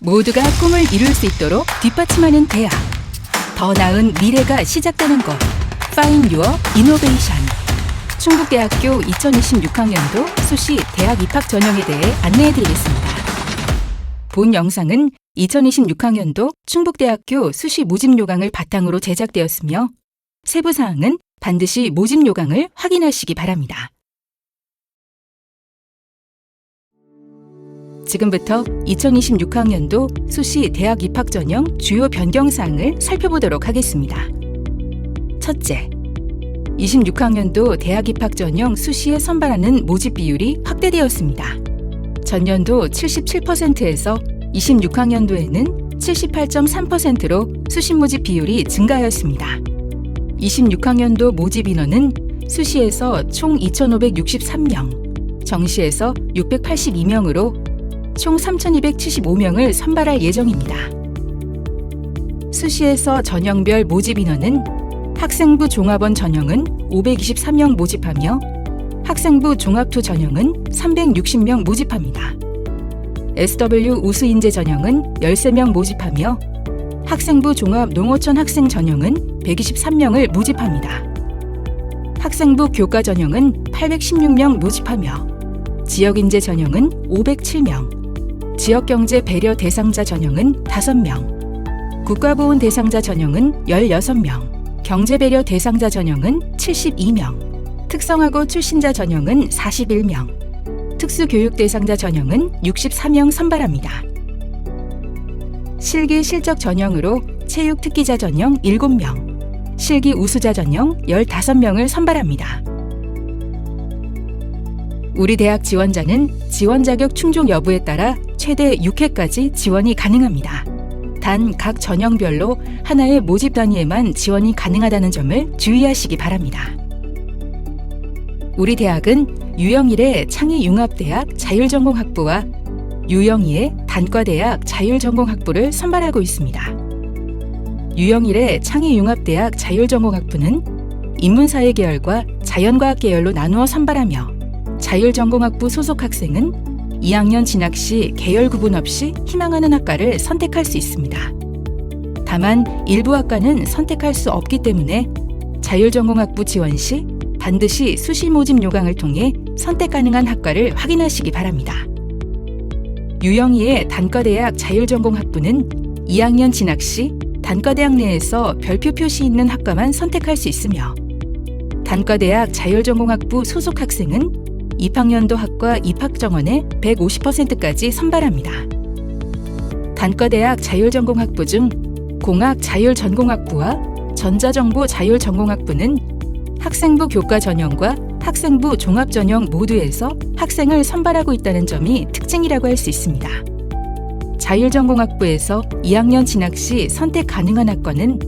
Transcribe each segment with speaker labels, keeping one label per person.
Speaker 1: 모두가 꿈을 이룰 수 있도록 뒷받침하는 대학. 더 나은 미래가 시작되는 곳. Find Your Innovation. 충북대학교 2026학년도 수시 대학 입학 전형에 대해 안내해드리겠습니다. 본 영상은 2026학년도 충북대학교 수시 모집 요강을 바탕으로 제작되었으며 세부 사항은 반드시 모집 요강을 확인하시기 바랍니다. 지금부터 2026학년도 수시 대학 입학 전형 주요 변경 사항을 살펴보도록 하겠습니다. 첫째, 26학년도 대학 입학 전형 수시에 선발하는 모집 비율이 확대되었습니다. 전년도 77%에서 26학년도에는 78.3%로 수시 모집 비율이 증가하였습니다. 26학년도 모집 인원은 수시에서 총 2,563명, 정시에서 682명으로 총 3,275명을 선발할 예정입니다. 수시에서 전형별 모집 인원은 학생부 종합원 전형은 523명 모집하며 학생부 종합2 전형은 360명 모집합니다. SW 우수인재 전형은 13명 모집하며 학생부 종합 농어촌 학생 전형은 123명을 모집합니다. 학생부 교과 전형은 816명 모집하며 지역인재 전형은 507명, 지역경제 배려 대상자 전형은 5명, 국가보훈 대상자 전형은 16명, 경제배려 대상자 전형은 72명, 특성화고 출신자 전형은 41명, 특수교육 대상자 전형은 64명 선발합니다. 실기 실적 전형으로 체육 특기자 전형 7명, 실기 우수자 전형 15명을 선발합니다. 우리 대학 지원자는 지원 자격 충족 여부에 따라 최대 6회까지 지원이 가능합니다. 단 각 전형별로 하나의 모집 단위에만 지원이 가능하다는 점을 주의하시기 바랍니다. 우리 대학은 유영일의 창의융합대학 자율전공학부와 유영희의 단과대학 자율전공학부를 선발하고 있습니다. 유영일의 창의융합대학 자율전공학부는 인문사회 계열과 자연과학 계열로 나누어 선발하며 자율전공학부 소속 학생은 2학년 진학 시 계열 구분 없이 희망하는 학과를 선택할 수 있습니다. 다만 일부 학과는 선택할 수 없기 때문에 자율전공학부 지원 시 반드시 수시 모집 요강을 통해 선택 가능한 학과를 확인하시기 바랍니다. 유영희의 단과대학 자율전공학부는 2학년 진학 시 단과대학 내에서 별표 표시 있는 학과만 선택할 수 있으며 단과대학 자율전공학부 소속 학생은 입학연도 학과 입학 정원의 150%까지 선발합니다. 단과대학 자율전공학부 중 공학 자율전공학부와 전자정보 자율전공학부는 학생부 교과 전형과 학생부 종합 전형 모두에서 학생을 선발하고 있다는 점이 특징이라고 할 수 있습니다. 자율전공학부에서 2학년 진학 시 선택 가능한 학과는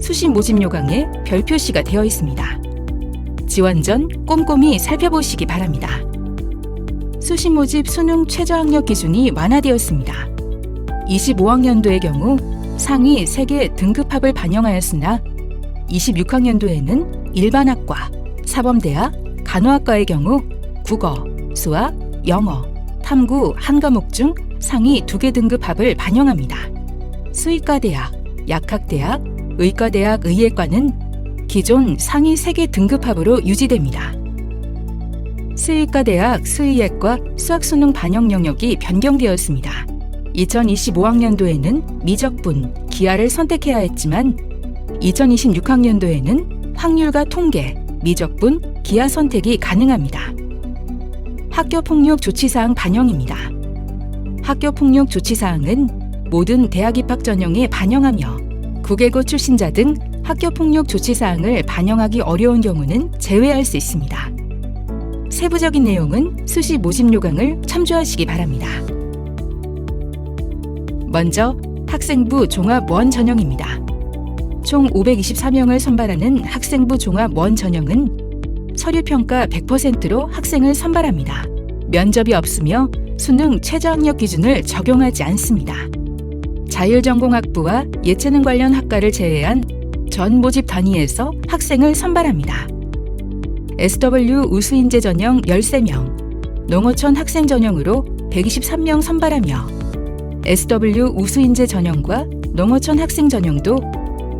Speaker 1: 수시 모집 요강에 별 표시가 되어 있습니다. 지원 전 꼼꼼히 살펴보시기 바랍니다. 수시 모집 수능 최저학력 기준이 완화되었습니다. 25학년도의 경우 상위 3개 등급합을 반영하였으나 26학년도에는 일반학과, 사범대학, 간호학과의 경우 국어, 수학, 영어, 탐구 한 과목 중 상위 2개 등급합을 반영합니다. 수의과대학, 약학대학, 의과대학 의예과는 기존 상위 3개 등급합으로 유지됩니다. 수의과대학 수의예과 수학수능 반영 영역이 변경되었습니다. 2025학년도에는 미적분, 기하를 선택해야 했지만 2026학년도에는 확률과 통계, 미적분, 기하 선택이 가능합니다. 학교폭력 조치사항 반영입니다. 학교폭력 조치사항은 모든 대학 입학 전형에 반영하며 국외고 출신자 등 학교폭력 조치사항을 반영하기 어려운 경우는 제외할 수 있습니다. 세부적인 내용은 수시 모집 요강을 참조하시기 바랍니다. 먼저 학생부 종합 원 전형입니다. 총 524명을 선발하는 학생부 종합 원 전형은 서류평가 100%로 학생을 선발합니다. 면접이 없으며 수능 최저학력 기준을 적용하지 않습니다. 자율전공학부와 예체능 관련 학과를 제외한 전 모집 단위에서 학생을 선발합니다. SW 우수인재 전형 13명, 농어촌 학생 전형으로 123명 선발하며 SW 우수인재 전형과 농어촌 학생 전형도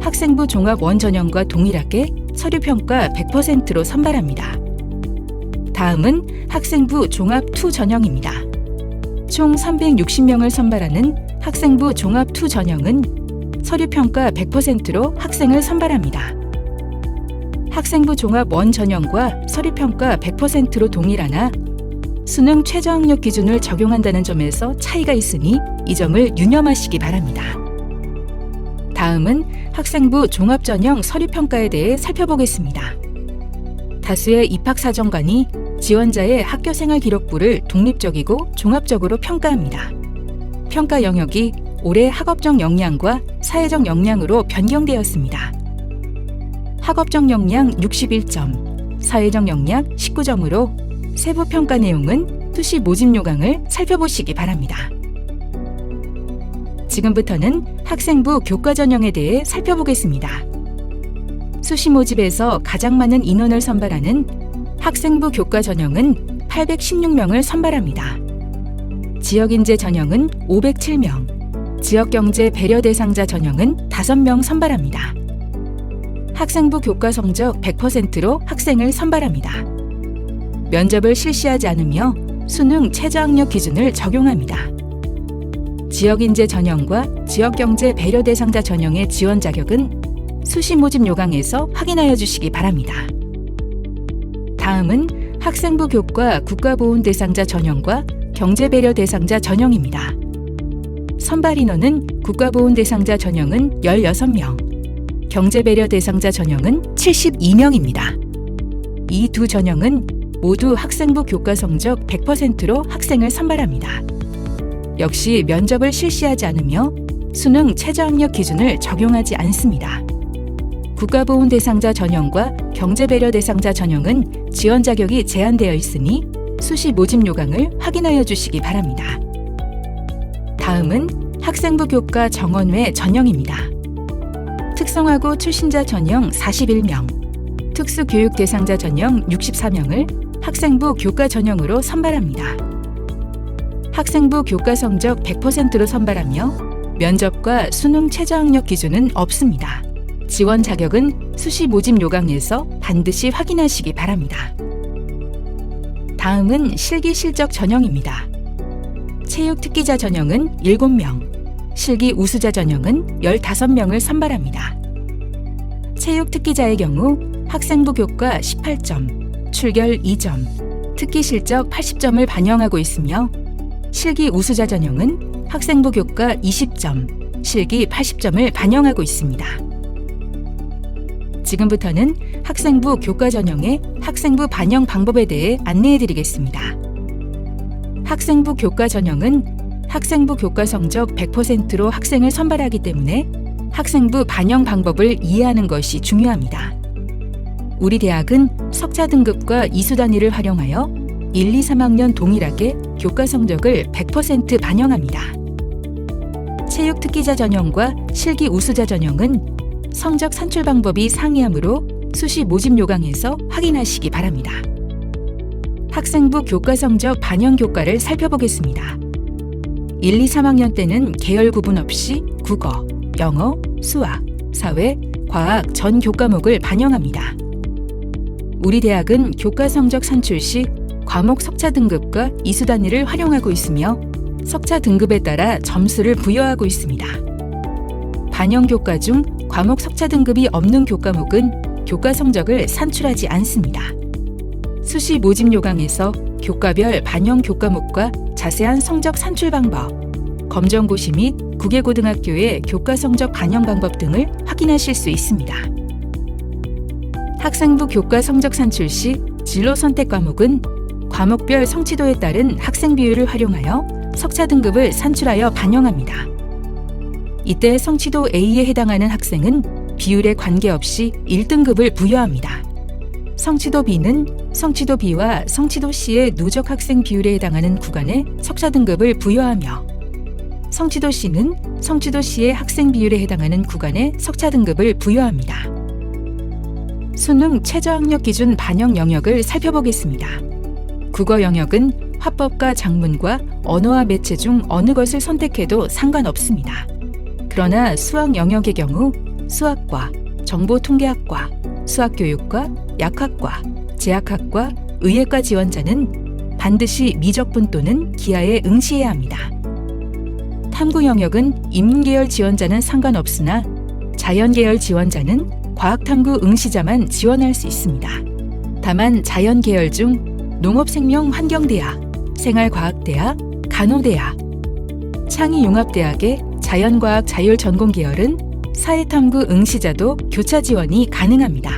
Speaker 1: 학생부 종합 원 전형과 동일하게 서류평가 100%로 선발합니다. 다음은 학생부 종합 2 전형입니다. 총 360명을 선발하는 학생부 종합 2 전형은 서류평가 100%로 학생을 선발합니다. 학생부 종합 원 전형과 서류평가 100%로 동일하나 수능 최저학력 기준을 적용한다는 점에서 차이가 있으니 이 점을 유념하시기 바랍니다. 다음은 학생부 종합전형 서류평가에 대해 살펴보겠습니다. 다수의 입학사정관이 지원자의 학교생활 기록부를 독립적이고 종합적으로 평가합니다. 평가 영역이 올해 학업적 역량과 사회적 역량으로 변경되었습니다. 학업적 역량 61점, 사회적 역량 19점으로 세부 평가 내용은 수시 모집 요강을 살펴보시기 바랍니다. 지금부터는 학생부 교과 전형에 대해 살펴보겠습니다. 수시 모집에서 가장 많은 인원을 선발하는 학생부 교과 전형은 816명을 선발합니다. 지역인재 전형은 507명, 지역경제 배려 대상자 전형은 5명 선발합니다. 학생부 교과 성적 100%로 학생을 선발합니다. 면접을 실시하지 않으며 수능 최저학력 기준을 적용합니다. 지역인재 전형과 지역경제 배려 대상자 전형의 지원 자격은 수시 모집 요강에서 확인하여 주시기 바랍니다. 다음은 학생부 교과 국가보훈 대상자 전형과 경제배려 대상자 전형입니다. 선발 인원은 국가보훈 대상자 전형은 16명, 경제배려 대상자 전형은 72명입니다. 이 두 전형은 모두 학생부 교과 성적 100%로 학생을 선발합니다. 역시 면접을 실시하지 않으며 수능 최저학력 기준을 적용하지 않습니다. 국가보훈 대상자 전형과 경제배려 대상자 전형은 지원 자격이 제한되어 있으니 수시 모집 요강을 확인하여 주시기 바랍니다. 다음은 학생부 교과 정원외 전형입니다. 특성화고 출신자 전형 41명, 특수교육 대상자 전형 64명을 학생부 교과 전형으로 선발합니다. 학생부 교과 성적 100%로 선발하며 면접과 수능 최저학력 기준은 없습니다. 지원 자격은 수시 모집 요강에서 반드시 확인하시기 바랍니다. 다음은 실기 실적 전형입니다. 체육 특기자 전형은 7명, 실기 우수자 전형은 15명을 선발합니다. 체육 특기자의 경우 학생부 교과 18점, 출결 2점, 특기 실적 80점을 반영하고 있으며 실기 우수자 전형은 학생부 교과 20점, 실기 80점을 반영하고 있습니다. 지금부터는 학생부 교과 전형의 학생부 반영 방법에 대해 안내해 드리겠습니다. 학생부 교과 전형은 학생부 교과 성적 100%로 학생을 선발하기 때문에 학생부 반영 방법을 이해하는 것이 중요합니다. 우리 대학은 석차 등급과 이수 단위를 활용하여 1, 2, 3학년 동일하게 교과 성적을 100% 반영합니다. 체육 특기자 전형과 실기 우수자 전형은 성적 산출 방법이 상이하므로 수시 모집 요강에서 확인하시기 바랍니다. 학생부 교과 성적 반영 교과를 살펴보겠습니다. 1, 2, 3학년 때는 계열 구분 없이 국어, 영어, 수학, 사회, 과학 전 교과목을 반영합니다. 우리 대학은 교과 성적 산출 시 과목 석차 등급과 이수 단위를 활용하고 있으며 석차 등급에 따라 점수를 부여하고 있습니다. 반영 교과 중 과목 석차 등급이 없는 교과목은 교과 성적을 산출하지 않습니다. 수시 모집 요강에서 교과별 반영 교과목과 자세한 성적 산출 방법, 검정고시 및 국외고등학교의 교과 성적 반영 방법 등을 확인하실 수 있습니다. 학생부 교과 성적 산출 시 진로 선택 과목은 과목별 성취도에 따른 학생 비율을 활용하여 석차 등급을 산출하여 반영합니다. 이때 성취도 A에 해당하는 학생은 비율에 관계없이 1등급을 부여합니다. 성취도 B는 성취도 B와 성취도 C의 누적 학생 비율에 해당하는 구간에 석차 등급을 부여하며 성취도 C는 성취도 C의 학생 비율에 해당하는 구간에 석차 등급을 부여합니다. 수능 최저학력 기준 반영 영역을 살펴보겠습니다. 국어 영역은 화법과 작문과 언어와 매체 중 어느 것을 선택해도 상관없습니다. 그러나 수학 영역의 경우 수학과, 정보통계학과, 수학교육과, 약학과, 제약학과, 의예과 지원자는 반드시 미적분 또는 기하에 응시해야 합니다. 탐구 영역은 인문계열 지원자는 상관없으나 자연계열 지원자는 과학탐구 응시자만 지원할 수 있습니다. 다만 자연계열 중 농업생명환경대학, 생활과학대학, 간호대학, 창의융합대학의 자연과학 자율전공계열은 사회탐구 응시자도 교차 지원이 가능합니다.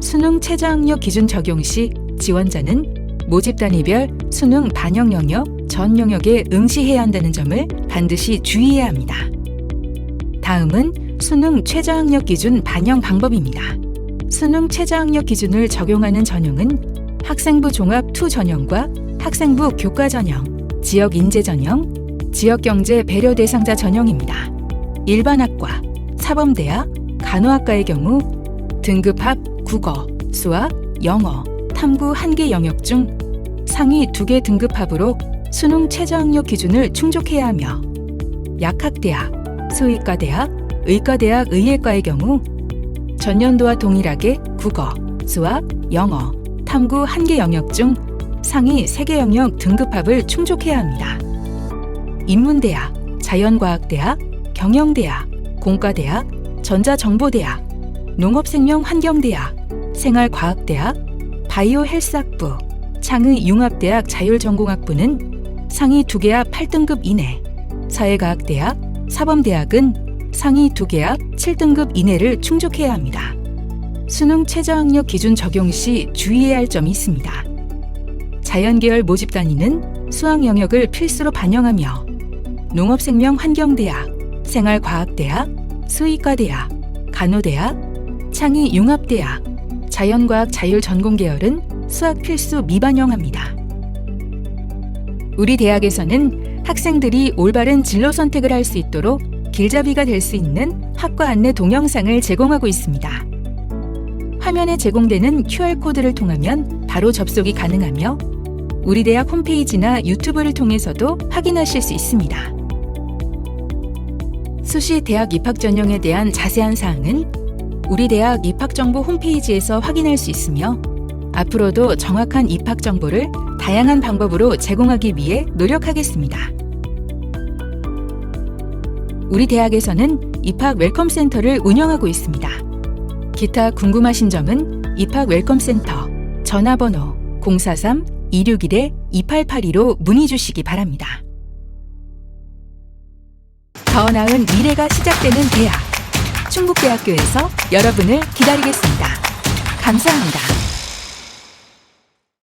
Speaker 1: 수능 최저학력 기준 적용 시 지원자는 모집 단위별 수능 반영 영역, 전 영역에 응시해야 한다는 점을 반드시 주의해야 합니다. 다음은 수능 최저학력 기준 반영 방법입니다. 수능 최저학력 기준을 적용하는 전형은 학생부 종합 2 전형과 학생부 교과 전형, 지역 인재 전형, 지역 경제 배려 대상자 전형입니다. 일반학과, 사범대학, 간호학과의 경우 등급합 국어, 수학, 영어, 탐구 1개 영역 중 상위 2개 등급합으로 수능 최저학력 기준을 충족해야 하며 약학대학, 수의과대학, 의과대학 의예과의 경우 전년도와 동일하게 국어, 수학, 영어, 탐구 1개 영역 중 상위 3개 영역 등급합을 충족해야 합니다. 인문대학, 자연과학대학, 경영대학, 공과대학, 전자정보대학, 농업생명환경대학, 생활과학대학, 바이오헬스학부, 창의융합대학 자율전공학부는 상위 2개합 8등급 이내, 사회과학대학, 사범대학은 상위 2개합 7등급 이내를 충족해야 합니다. 수능 최저학력 기준 적용 시 주의해야 할 점이 있습니다. 자연계열 모집 단위는 수학 영역을 필수로 반영하며 농업생명환경대학, 생활과학대학, 수의과대학, 간호대학, 창의융합대학, 자연과학 자율전공계열은 수학 필수 미반영합니다. 우리 대학에서는 학생들이 올바른 진로 선택을 할 수 있도록 길잡이가 될 수 있는 학과 안내 동영상을 제공하고 있습니다. 화면에 제공되는 QR코드를 통하면 바로 접속이 가능하며 우리 대학 홈페이지나 유튜브를 통해서도 확인하실 수 있습니다. 수시 대학 입학 전형에 대한 자세한 사항은 우리 대학 입학정보 홈페이지에서 확인할 수 있으며 앞으로도 정확한 입학 정보를 다양한 방법으로 제공하기 위해 노력하겠습니다. 우리 대학에서는 입학 웰컴 센터를 운영하고 있습니다. 기타 궁금하신 점은 입학 웰컴 센터 전화번호 043-261-2882로 문의 주시기 바랍니다. 더 나은 미래가 시작되는 대학, 충북대학교에서 여러분을 기다리겠습니다. 감사합니다.